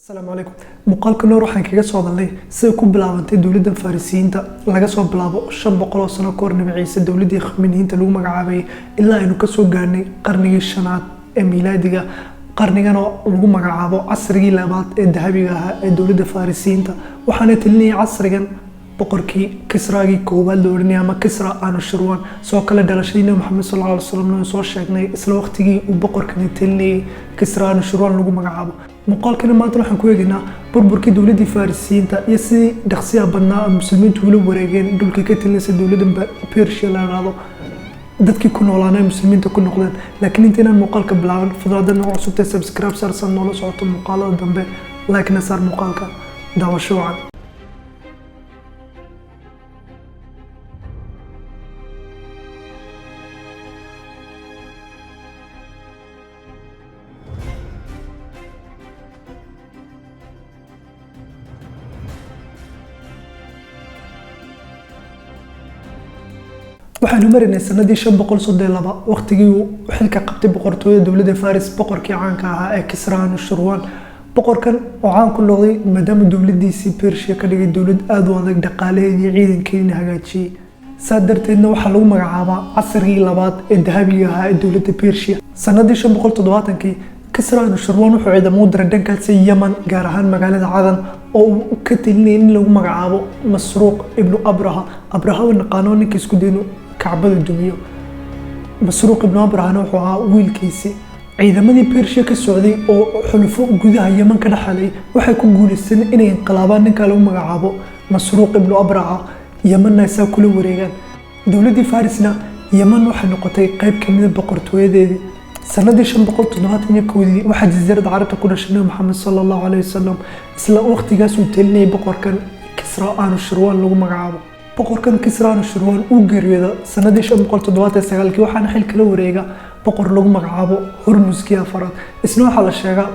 السلام عليكم muuqaalka noor waxaan kaga soo hadalnay sida ku bilaabantay dawladda Farisiinta laga soo bilaabo 500 sano ka hor Nabiga dawladii Khminiinta lagu magacaabay ilaa aynu ka soo gaarnay qarnigii 5aad ee miilaadiga qarnigan oo lagu magacaabo casrigii labaad ee dahabiga ah ee dawladda Farisiinta waxaana talinayay casrigan boqorkii Kisraagii koowaad loo oranayay ama Kisra Anushirwan soo kala dhalashadiina Muhammad sallallahu alayhi wasallam soo sheegnay isla waqtigii uu boqorkani talinayay Kisra Anushirwan lagu magacaabo muuqaalkana maanta waxaan ku eegaynaa burburkii dawladda Farisiinta iyo sidii dhaqsiya badnaa muslimiintu ula wareegeen dhulka ka talinaysa dawladda Persia la raado dadkii ku noolaanay muslimiinta ku noqdeen laakiin intaan muuqaalka bilaaban fadlan oo cusubtay subscribe sarsan noola socoto muuqaalada dambe like na saar muuqaalka daawasho wacan waxaanu marinay sanadii 532 waqtigii uu xilka qabtay boqortooyada dawladda Faris boqorkii caanka ahaa ee Kisra Anushirwan boqorkan oo caan ku noqday maadaama dawladdiisii Persia ka dhigay dawlad aad u adag dhaqaalaheedii ciidankeedina hagaajiyay saadarteedna waxa lagu magacaabaa casrigii labaad ee dahabiga ahaa ee dawladda Persia sanadii 570 Kisra Anushirwan wuxuu ciidamo u diray dhankaas Yemen gaar ahaan magaalada Cadan oo uu ka talinayay in lagu magacaabo Masruuq ibn Abraha oo qaanuunka isku dayno كعبة الدنيا مسروق ابن أبراهام وحوها ويلكيسي ciidamadii Persia ka socday oo xulufo gudaha Yemen ka dhaxalay waxay ku guuleysteen inay inqilaabaan ninka lagu magacaabo Masruuq ibn Abraha Yemen ay saa kula wareegaan dawladii Farisna Yemen waxay noqotay qayb ka mid ah boqortooyadeedii sanadii 571 waxa jasiirada Carabta ku dhashay Muhammad sallallahu alayhi wasallam isla waqtigaas uu talinayay boqorkan Kisra Anushirwan lagu magacaabo boqorkan Kisra Anushirwan uu geeriyooday sanadii 579 waxaana xilka la wareega boqor lagu magacaabo Hormuzkii afraad isna waxa la sheegaa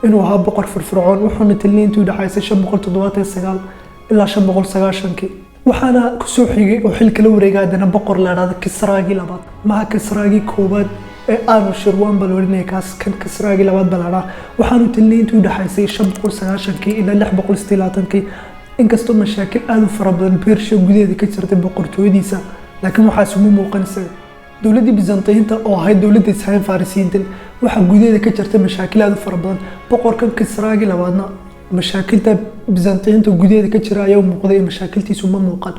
inuu ahaa boqor firfircoon wuxuuna talinayay intuu dhaxaysay 579 ilaa 590 waxaana ku soo xigay oo xilka la wareegay dana boqor la yiraahdo Kisraagii labaad ma Kisraagii koowaad ee Anushirwan baloorinay kaas kan Kisraagii labaad balaa waxaanu talinayay intuu dhaxaysay 590 ilaa 630 inkastoo mashaakil aad u fara badan Persia gudaheeda ka jirtay boqortooyadiisa laakiin waxa soo muuqanaysa dawladda Byzantine oo ahayd dawladda Ishaan Farisiinta waxa gudaheeda ka jirtay mashaakil aad u fara badan boqorkan Kisraagii labaadna mashaakilta Byzantine gudaheeda ka jira ayaa muuqday mashaakiltiisu ma muuqan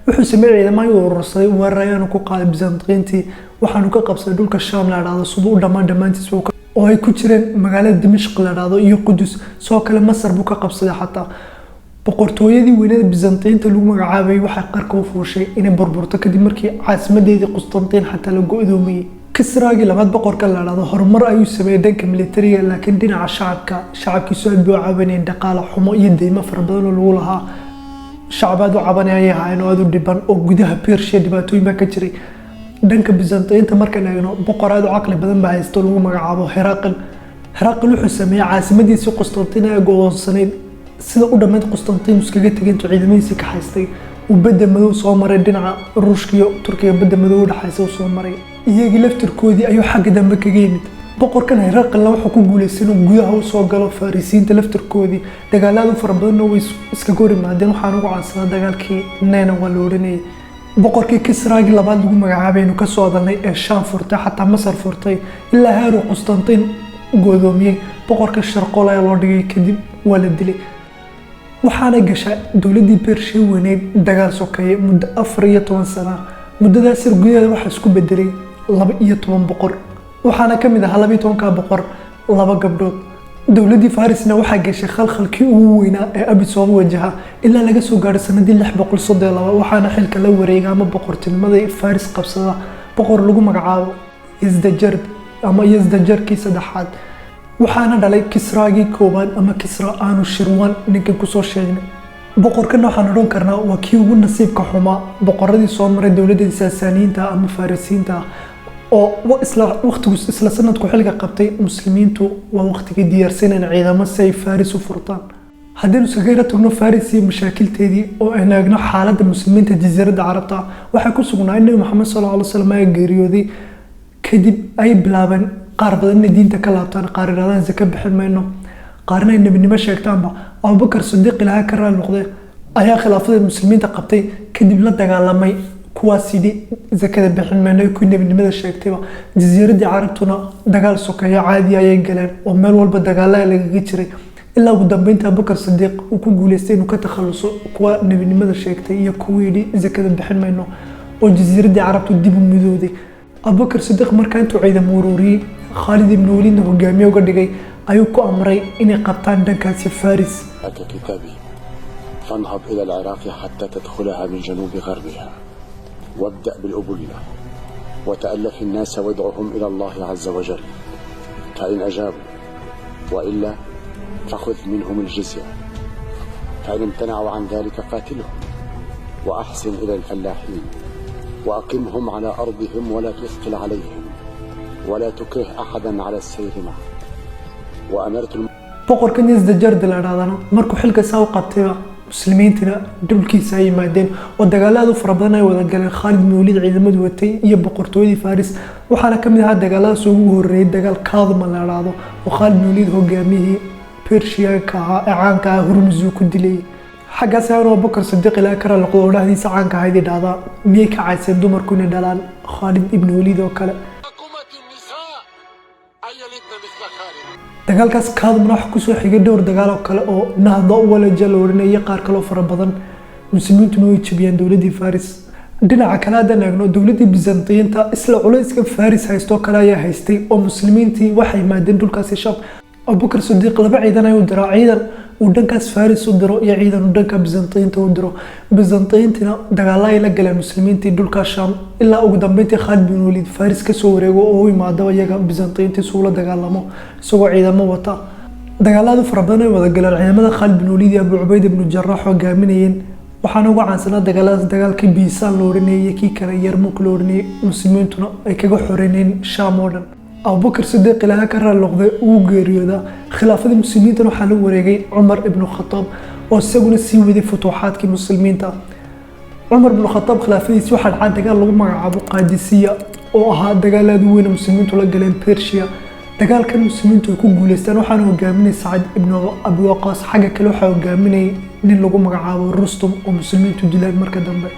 wuxuu sameeyay ciidamo ay urursaday weerarayaan ku qaaday Byzantine waxaanu ka qabsaday dhulka Sham la raado suuq dhamaantiis oo ay ku jireen magaalada Dimashq la raado iyo Qudus soo kale Masar buu ka qabsaday xataa boqortooyadii weynada Byzantine lagu magacaabay waxa qarka u fuushay inay burburto kadib markii caasimadeedii Constantine xataa la go'doomiyay Kisraagii labaad boqorka la raado horumar ayuu sameeyay dhanka militariga laakiin dhinaca shacabkiisu aad buu caawinayay dhaqaale xumo iyo deymo fara badan oo lagu lahaa shacabadu cabanayay hay'ado aad u dhiban oo gudaha Persia dhibaatooyin ka jiray dhanka Byzantine markaan eegno boqor aad u caqli badan baa haysto lagu magacaabo Herakl wuxuu sameeyay caasimadiisii Constantine ee go'doonsanay sida u dhameed Constantine iskaga tagay intuu ciidamadiisa ka haystay uu badda madow soo maray dhinaca Ruushka iyo Turkiga badda madow u dhaxaysa soo maray iyagii laftirkoodii ayuu xagga dambe kaga yimid boqorkan Herakl wuxuu ku guuleystay inuu gudaha u soo galo Farisiinta laftirkoodii dagaalada fara badan oo iska goorimaadeen waxaan ugu caansanaa dagaalkii Nineveh la oranayay boqorkii Kisraagii labaad lagu magacaabay inuu ka soo hadalnay ee Sham furtay xataa Masar furtay ilaa heer Constantine go'doomiyay boqorka Sharqool ayaa loo dhigay kadib waa la dilay waxaana gashay dawladii Persia weyneed dagaal sokeeyay muddo 14 sano muddadaas gudaheeda waxa isku bedelay 12 boqor waxaana kamid ah 12 boqor laba gabdhood dawladii Farisna waxa gashay khalkhalkii ugu weynaa ee Abi soo wajaha ilaa laga soo gaaray sanadii 632 waxaana xilka la wareegay ama boqortinimada Faris qabsada boqor lagu magacaabo Yazdajarkii saddexaad waxaana dhalay Kisraagii koowaad ama Kisra Anushirwan ninka ku soo sheegnay boqorkan waxaan oran karnaa waa kii ugu nasiibka xumaa boqoradii soo maray dawladda Saasaniinta ama Farisiinta oo isla sanadku xilka qabtay muslimiintu waa waqtigii diyaarsanayeen ciidamo si ay Faris u furtaan haddii iskaga tagno Faris iyo mashaakilteedii oo aan eegno xaaladda muslimiinta jasiiradda Carabta waxa ku sugnaa in Muhammad sallallahu alayhi wasallam ay geeriyooday kadib ay bilaabeen qaar badan diinta ka laabtaan qaar raadaan zaka bixin mayno qaarna ay nebinimo sheegtaanba. Abubakar Sidiiq ilaahay ka raali noqday ayaa khilaafada muslimiinta qabtay kadib la dagaalamay kuwaas sidii zakada bixin meelay ku nebinimada sheegtayba. Jasiiradda Carabtuna dagaal sokeeyo caadi ayay galeen oo meel walba dagaalada lagaga jiray ilaa ugu dambeyntii Abubakar Sidiiq uu ku guuleystay inuu ka takhaluso kuwa nebinimada sheegtay iyo kuwii zakada bixin mayno oo jasiiradda Carabtu dib u midowday. Abubakar Sidiiq markaa intuu ciidan ururiyay Khalid ibn Walid hogaamiye uga dhigay ayuu ku amray inay qabtaan dhankaasi Faris. فانهض إلى العراق حتى تدخلها من جنوب غربها وابدأ بالأبلة وتألف الناس وادعهم إلى الله عز وجل فإن أجابوا وإلا فخذ منهم الجزية فإن امتنعوا عن ذلك قاتلهم وأحسن إلى الفلاحين وأقمهم على أرضهم ولا تثقل عليهم ولا تكره أحدا على السير معه وأمرت boqorkan Yazdajard la raadana markuu xilka soo qabtay muslimiintina dulkiisa ay maadeen oo dagaalada fara badan ay wada galeen. Khalid ibn Walid ciidamadu watay iyo boqortooyadii Faris waxaana kamid ahaa dagaalada ugu horeeyay dagaal Kaadma la raado oo Khalid ibn Walid hogaamiyay Persia ka caanka ah Hurmuz ku dilay. xaggaas ayuu Abubakar Sidiiq ilaa ka raali noqday oo dhahdiisa caanka ahayd dhahda miyay ka cayseen dumarku inay dhalaan Khalid ibn Walid oo kale. dagaalkaas Kaadmana wax ku soo xigay dhowr dagaal oo kale oo Nahda wala Jaloorin iyo qaar kale oo fara badan muslimiintu way jabiyeen dawladii Faris. dhinaca kale hadaan eegno dawladii Byzantine isla culayska Faris haysto kale ayaa haystay oo muslimiintii waxay maadeen dhulkaasi Shaam. Abubakar Sidiiq laba ciidan ayuu diray ciidan uu dhankaas Faris u diro iyo ciidan uu dhanka Byzantine u diro. Byzantine dagaal ay la galeen muslimiintii dhulka Shaam ilaa ugu dambeyntii Khalid ibn Walid Faris ka soo wareego oo imaado iyaga Byzantine soo la dagaalamo isagoo ciidamo wata. dagaalada fara badan ay wada galeen ciidamada Khalid ibn Walid iyo Abu Ubayd ibn Jarrah hogaaminayeen waxaana ugu caansanaa dagaaladaas dagaalkii Biisaan loo oranayay kii kale Yarmouk loo oranayay muslimiintuna ay kaga xoreeyeen Shaam oo dhan. Abubakar Sidiiq ilaahay ka raali noqday uu geeriyooda khilaafada muslimiinta waxaa la wareegay Umar ibn Khattab oo isaguna sii waday futuuxaadkii muslimiinta. Umar ibn Khattab khilaafadiisa waxaa dhacay dagaal lagu magacaabo Qaadisiya oo ahaa dagaalada weyn muslimiintu la galeen Persia. dagaalkan muslimiintu ku guuleystaan waxaana hogaaminay Sa'd ibn Abi Waqqas xagga kale waxaa hogaaminay nin lagu magacaabo Rustum oo muslimiintu dileen marka dambe.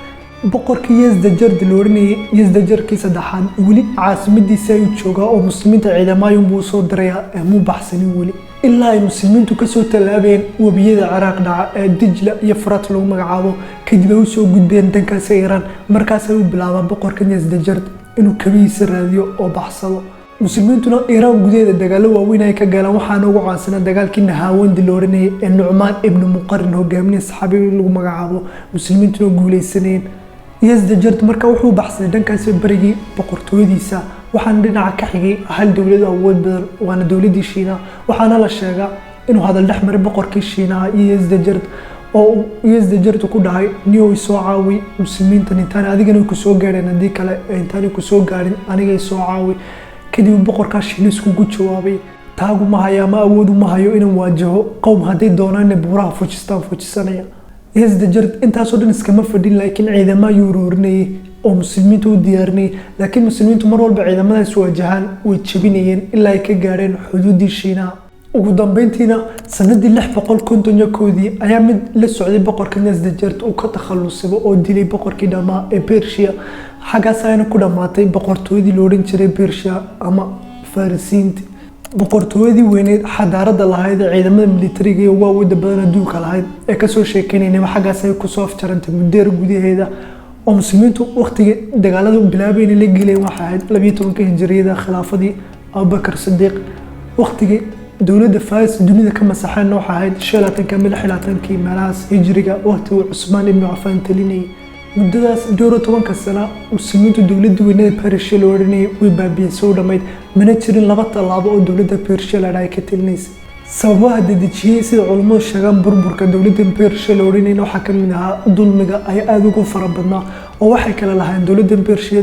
boqorkii Yazdajard la oranayay Yazdajarkii saddexaad weli caasimadiisa ayuu joogaa oo muslimiinta ciidamada uu soo diray mu baxsanin weli ilaa ay muslimiintu ka soo talaabeen wabiyada Ciraaq dhaca ee Dijla iyo Furaat lagu magacaabo kadib ay soo gudbeen dhankaas Iran. markaas ayuu bilaabay boqorkan Yazdajard inuu kabiisa raadiyo oo baxsado. muslimiintuna Iran gudaheeda dagaalo waaweyn ay ka galeen waxaana ugu caansanaa dagaalkii Nahawand la oranayay ee Nu'man ibn Muqarrin hogaaminay saxaabi lagu magacaabo muslimiintuna guuleysaneen. Yazdajard markaa wuxuu baxsaday dhankaas barigii boqortooyadiisa waxaana dhinaca ka xigay hal dawlad awood badan waana dawladii Shiinaha waxaana la sheegaa inuu hadal dhex maray boqorkii Shiinaha iyo Yazdajard oo Yazdajard ku dhahay niyo soo caawi muslimiinta intaan adigana ku soo gaareen hadii kale intaan ku soo gaarin aniga soo caawi. kadib boqorka Shiinaha ugu jawaabay taagu ma haya ma awood uma hayo inuu waajaho qowm haday doonaan buuraha fujisanaya. Yazdajard intaas oo dhan iskama fadhin laakiin ciidamada ayuu ururinayay oo muslimiintu u diyaarinayay laakiin muslimiintu mar walba ciidamadaas wajahan way jabinayeen ilaa ay ka gaareen xuduudii Shiinaha. ugu dambeyntiina sanadii 651 ayaa mid la socday boqorka Yazdajard uu ka takhalusay oo dilay boqorkii dhamaa ee Persia. xaggaas ayna ku dhamaatay boqortooyadii loo oran jiray Persia ama Farisiinta. boqortooyadii weyneed xadaarada lahayd ciidamada militariga iyo waaweyn badan adduunka lahayd ee ka soo sheekeynayna xaggaas ay ku soo afjarantay muddo gudaheeda oo muslimiintu waqtiga dagaalada bilaabeen la gelay waxa ahayd 12 hijriyada khilaafadii Abubakar Sidiiq. waqtiga dawladda Faris dunida ka masaxeen waxa ahayd 16 meelahaas hijriga waqtiga Usmaan ibn Affan talinay. muddadaas 12 sano muslimiintu dawladda weyneed Persia loo oranayay way baabiyeen dhamayd mana jirin laba talaabo oo dawladda Persia la dhaay ka tilinaysay. sababaha dadajiyay sida culimadu sheegaan burburka dawladda Persia loo oranayay waxa ka mid ahaa dulmiga ay aad ugu fara badnaa oo waxay kala lahayn dawladda Persia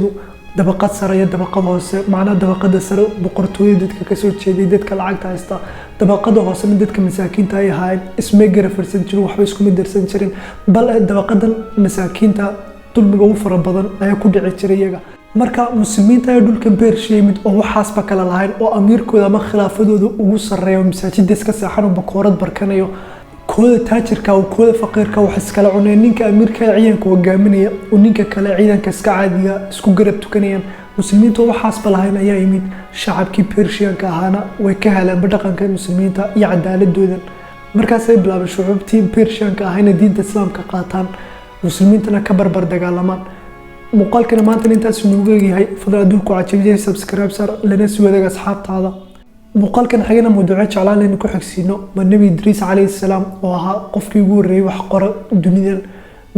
dabaqad sare iyo dabaqad hoose. macna dabaqada sare boqortooyada dadka ka soo jeeday dadka lacagta haysta dabaqada hoose dadka masaakiinta ay ahaayeen isma garafirsan jirin waxba isku mid darsan jirin bal dabaqadan masaakiinta dulmiga ugu fara badan ayaa ku dhici jiray iyaga. marka muslimiinta ay dhulkan Persia yimid oo waxaasba kala lahayn oo amiirkooda ama khilaafadooda ugu sareeyo masaajidda iska seexan oo bakoorad barkanayo kooda taajirka oo kooda faqiirka wax iskala cunay ninka amiirka ciidanka hogaaminaya oo ninka kale ciidanka iska caadiga isku garab tukanayaan muslimiintu waxaasba lahayn ayaa yimid shacabkii Persianka ahaana way ka heleen dhaqanka muslimiinta iyo cadaaladooda markaas ay bilaabeen shucuubtii Persianka ahayna diinta islaamka qaataan muslimiintana ka barbar dagaalamaan muuqaalkana maanta intaas uu leeyahay fadlan adduunku cajabiyay subscribe sar lana sii wadaag asxaabtaada muuqaalkan xigana mawduuca jeclaan in ku xigsiino ma nabi Idris alayhi salaam oo ahaa qofkii ugu horeeyay wax qora dunida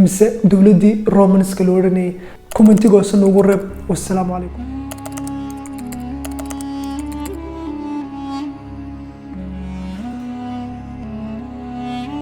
mise dawladii Romanska loo oranayay commentiga oo san ugu reeb wasalaamu calaykum